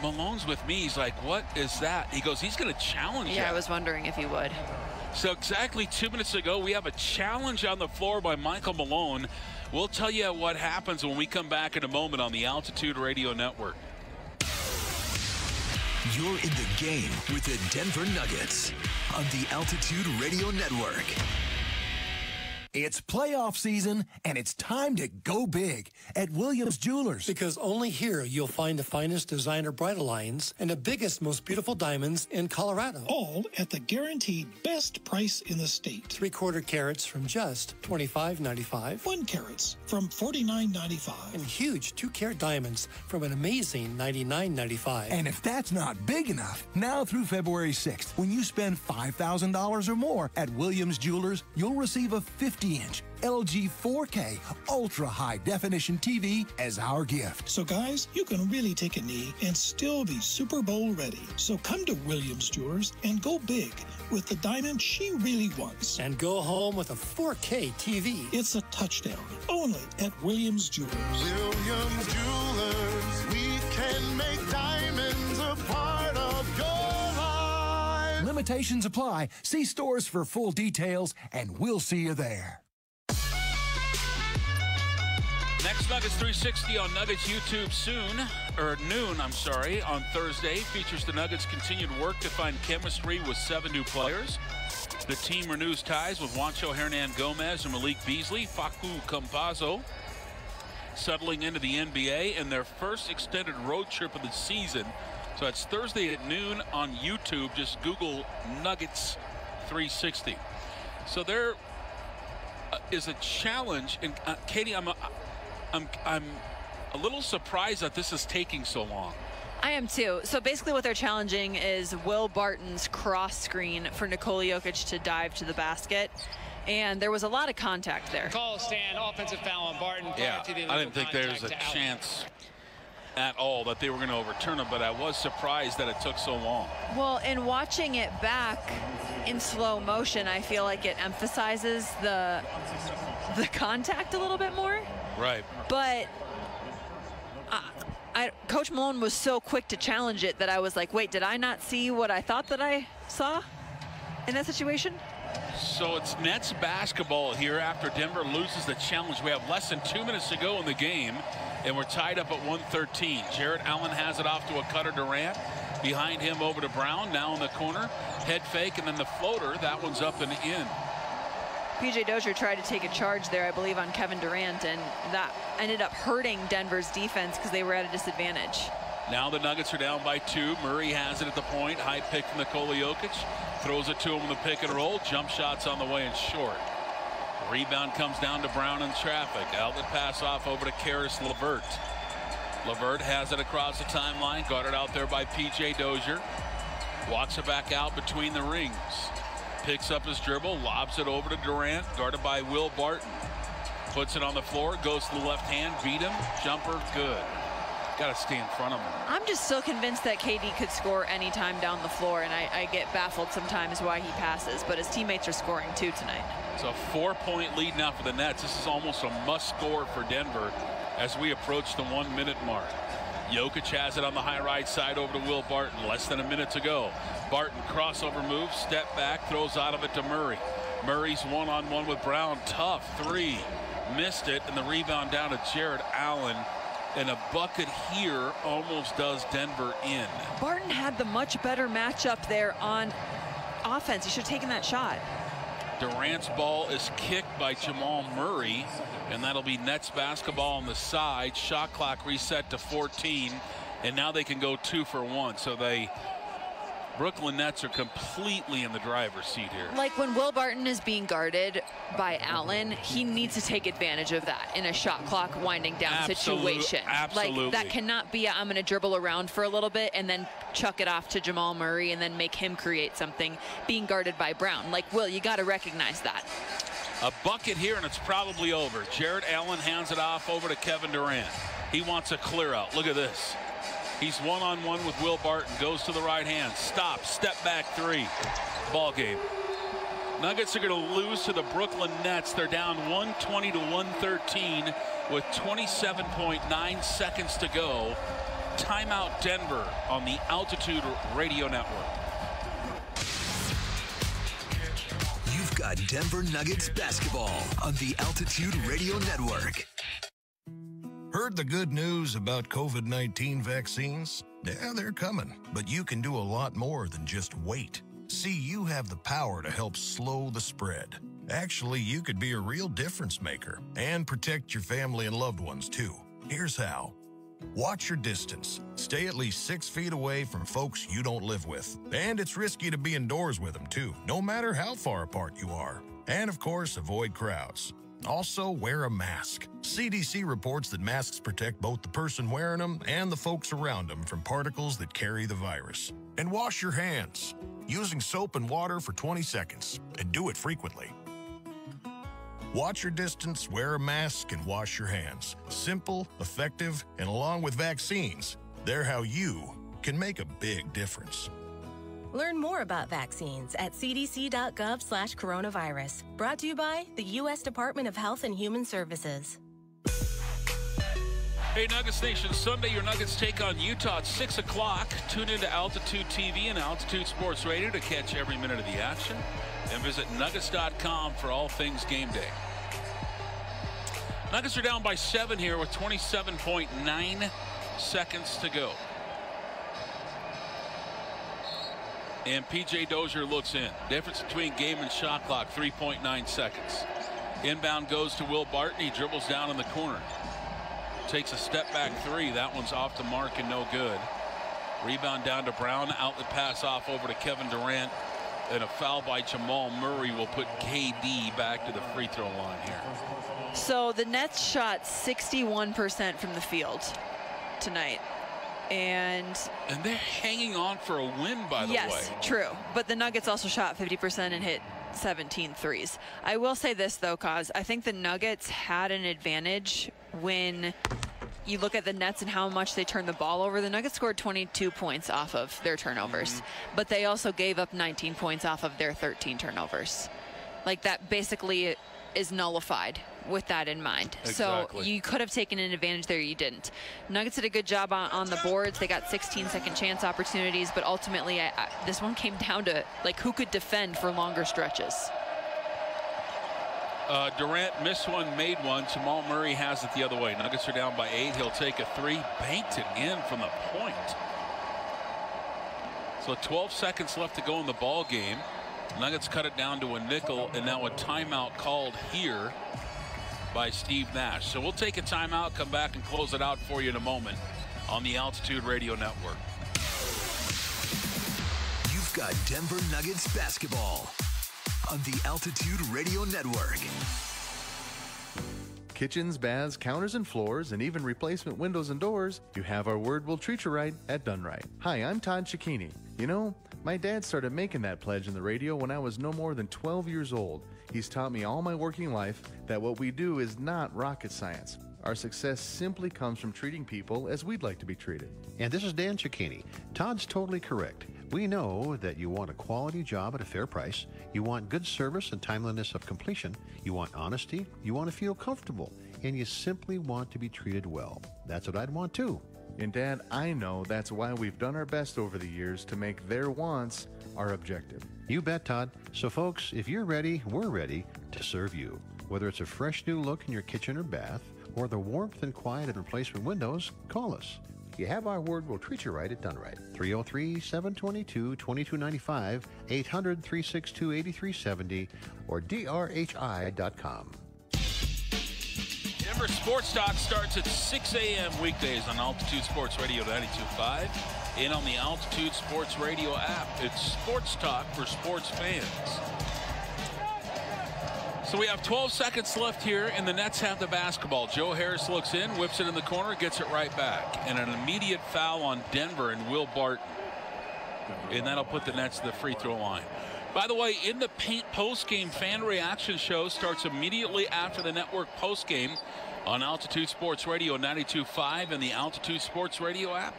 Malone's with me. He's like, what is that? He goes, he's going to challenge Yeah, that. I was wondering if he would. So exactly 2 minutes ago, we have a challenge on the floor by Michael Malone. We'll tell you what happens when we come back in a moment on the Altitude Radio Network. You're in the game with the Denver Nuggets on the Altitude Radio Network. It's playoff season, and it's time to go big at Williams Jewelers. Because only here you'll find the finest designer bridal lines and the biggest, most beautiful diamonds in Colorado. All at the guaranteed best price in the state. 3/4 carats from just $25.95. 1 carats from $49.95. And huge 2-carat diamonds from an amazing $99.95. And if that's not big enough, now through February 6th, when you spend $5,000 or more at Williams Jewelers, you'll receive a 50-inch LG 4K Ultra High Definition TV as our gift. So guys, you can really take a knee and still be Super Bowl ready. So come to Williams Jewelers and go big with the diamond she really wants. And go home with a 4K TV. It's a touchdown only at Williams Jewelers. Williams Jewelers, we can make diamonds a part of your life. Limitations apply. See stores for full details, and we'll see you there. Next Nuggets 360 on Nuggets YouTube noon, on Thursday, features the Nuggets' continued work to find chemistry with 7 new players. The team renews ties with Juancho Hernan-Gomez and Malik Beasley. Facu Campazzo settling into the NBA in their first extended road trip of the season. So it's Thursday at noon on YouTube. Just Google Nuggets 360. So there is a challenge, and Katie, I'm a little surprised that this is taking so long. I am too. So basically what they're challenging is Will Barton's cross screen for Nikola Jokic to dive to the basket. And there was a lot of contact there. Call stand, offensive foul on Barton. Yeah, I didn't think there's a chance at all that they were going to overturn it, but I was surprised that it took so long. Well, in watching it back in slow motion, I feel like it emphasizes the contact a little bit more. Right. But Coach Malone was so quick to challenge it that I was like, wait, did I not see what I thought that I saw in that situation? So it's Nets basketball here after Denver loses the challenge. We have less than 2 minutes to go in the game, and we're tied up at 113. Jarrett Allen has it off to a cutter Durant. Behind him over to Brown, now in the corner. Head fake, and then the floater. That one's up and in. PJ Dozier tried to take a charge there, I believe, on Kevin Durant, and that ended up hurting Denver's defense because they were at a disadvantage. Now the Nuggets are down by 2. Murray has it at the point. High pick from Nikola Jokic. Throws it to him in the pick and roll. Jump shots on the way and short. Rebound comes down to Brown in traffic. Outlet pass off over to Caris LeVert. LeVert has it across the timeline. Guarded out there by PJ Dozier. Walks it back out between the rings. Picks up his dribble. Lobs it over to Durant. Guarded by Will Barton. Puts it on the floor. Goes to the left hand. Beat him. Jumper good. Got to stay in front of him. I'm just still convinced that KD could score any time down the floor, and I get baffled sometimes why he passes, but his teammates are scoring too tonight. It's a 4-point lead now for the Nets. This is almost a must score for Denver as we approach the 1 minute mark. Jokic has it on the high right side over to Will Barton. Less than a minute to go. Barton crossover move, step back, throws out of it to Murray. Murray's one-on-one with Brown. Tough three. Missed it, and the rebound down to Jarrett Allen. And a bucket here almost does Denver in. Barton had the much better matchup there on offense. He should have taken that shot. Durant's ball is kicked by Jamal Murray, and that'll be Nets basketball on the side. Shot clock reset to 14, and now they can go 2 for 1. So Brooklyn Nets are completely in the driver's seat here. Like when Will Barton is being guarded by Allen, he needs to take advantage of that in a shot clock winding down situation. Absolutely. Like that cannot be I'm going to dribble around for a little bit and then chuck it off to Jamal Murray and then make him create something being guarded by Brown. Like, Will, you got to recognize that. A bucket here, and it's probably over. Jarrett Allen hands it off over to Kevin Durant. He wants a clear out. Look at this. He's one-on-one with Will Barton. Goes to the right hand. Stop. Step back three. Ball game. Nuggets are going to lose to the Brooklyn Nets. They're down 120 to 113 with 27.9 seconds to go Timeout Denver on the Altitude Radio Network. You've got Denver Nuggets basketball on the Altitude Radio Network. Heard the good news about COVID-19 vaccines? Yeah, they're coming, but you can do a lot more than just wait. See, you have the power to help slow the spread. Actually, you could be a real difference maker and protect your family and loved ones too. Here's how. Watch your distance. Stay at least 6 feet away from folks you don't live with. And it's risky to be indoors with them too, no matter how far apart you are. And of course, avoid crowds. Also, wear a mask. CDC reports that masks protect both the person wearing them and the folks around them from particles that carry the virus. And wash your hands, using soap and water for 20 seconds, and do it frequently. Watch your distance, wear a mask, and wash your hands. Simple, effective, and along with vaccines, they're how you can make a big difference. Learn more about vaccines at cdc.gov/coronavirus. Brought to you by the U.S. Department of Health and Human Services. Hey, Nuggets Nation, Sunday your Nuggets take on Utah at 6 o'clock. Tune into Altitude TV and Altitude Sports Radio to catch every minute of the action. And visit Nuggets.com for all things game day. Nuggets are down by 7 here with 27.9 seconds to go. And P.J. Dozier looks in. Difference between game and shot clock, 3.9 seconds. Inbound goes to Will Barton. He dribbles down in the corner. Takes a step back three. That one's off the mark and no good. Rebound down to Brown. Outlet pass off over to Kevin Durant. And a foul by Jamal Murray will put KD back to the free throw line here. So the Nets shot 61% from the field tonight. And they're hanging on for a win, by the way. Yes, true. But the Nuggets also shot 50% and hit 17 threes. I will say this, though, Kaz. I think the Nuggets had an advantage when you look at the Nets and how much they turned the ball over. The Nuggets scored 22 points off of their turnovers, but they also gave up 19 points off of their 13 turnovers. Like, that basically is nullified with that in mind. Exactly. So you could have taken an advantage there. You didn't. Nuggets did a good job on the boards. They got 16 second chance opportunities, but ultimately this one came down to like who could defend for longer stretches. Durant missed one, made one. Jamal Murray has it the other way. Nuggets are down by 8. He'll take a three, banked it in from the point. So 12 seconds left to go in the ball game. Nuggets cut it down to a nickel, and now a timeout called here by Steve Nash. So we'll take a timeout, come back and close it out for you in a moment on the Altitude Radio Network. You've got Denver Nuggets basketball on the Altitude Radio Network. Kitchens, baths, counters, and floors, and even replacement windows and doors, you have our word we'll treat you right at Done Right. Hi, I'm Todd Cicchini. You know, my dad started making that pledge in the radio when I was no more than 12 years old. He's taught me all my working life that what we do is not rocket science. Our success simply comes from treating people as we'd like to be treated. And this is Dan Cicchini. Todd's totally correct. We know that you want a quality job at a fair price. You want good service and timeliness of completion. You want honesty. You want to feel comfortable. And you simply want to be treated well. That's what I'd want too. And Dad, I know that's why we've done our best over the years to make their wants our objective. You bet, Todd. So folks, if you're ready, we're ready to serve you. Whether it's a fresh new look in your kitchen or bath, or the warmth and quiet of replacement windows, call us. You have our word, we'll treat you right at Done Right. 303-722-2295, 800-362-8370, or drhi.com. Denver Sports Talk starts at 6 a.m. weekdays on Altitude Sports Radio 92.5 and on the Altitude Sports Radio app. It's Sports Talk for sports fans. So we have 12 seconds left here, and the Nets have the basketball. Joe Harris looks in, whips it in the corner, gets it right back. And an immediate foul on Denver and Will Barton. And that'll put the Nets to the free throw line. By the way, In the Paint post-game fan reaction show starts immediately after the network post-game on Altitude Sports Radio 92.5 and the Altitude Sports Radio app.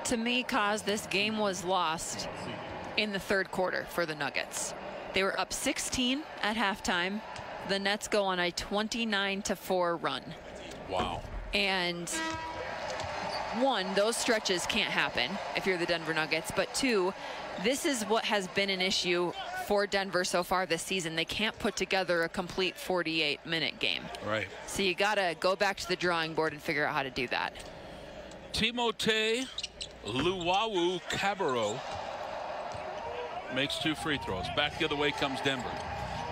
To me, Kaz, this game was lost in the third quarter for the Nuggets. They were up 16 at halftime. The Nets go on a 29-4 run. Wow. And one, those stretches can't happen if you're the Denver Nuggets. But two, this is what has been an issue for Denver so far this season. They can't put together a complete 48-minute game. Right. So you got to go back to the drawing board and figure out how to do that. Timothé Luwawu-Cabarrot makes 2 free throws. Back the other way comes Denver.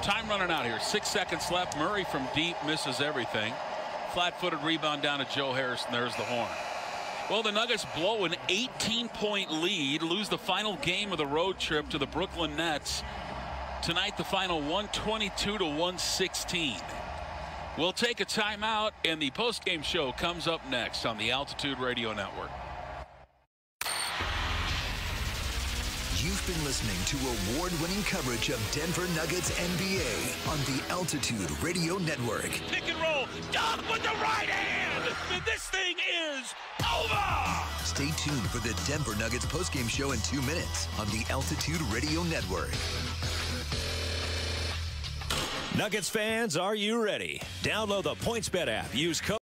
Time running out here. 6 seconds left. Murray from deep misses everything. Flat-footed rebound down to Joe Harrison. There's the horn. Well, the Nuggets blow an 18-point lead, lose the final game of the road trip to the Brooklyn Nets. Tonight, the final 122-116. We'll take a timeout, and the post-game show comes up next on the Altitude Radio Network. You've been listening to award-winning coverage of Denver Nuggets NBA on the Altitude Radio Network. Pick and roll, dunk with the right hand. This thing is over. Stay tuned for the Denver Nuggets postgame show in 2 minutes on the Altitude Radio Network. Nuggets fans, are you ready? Download the PointsBet app. Use code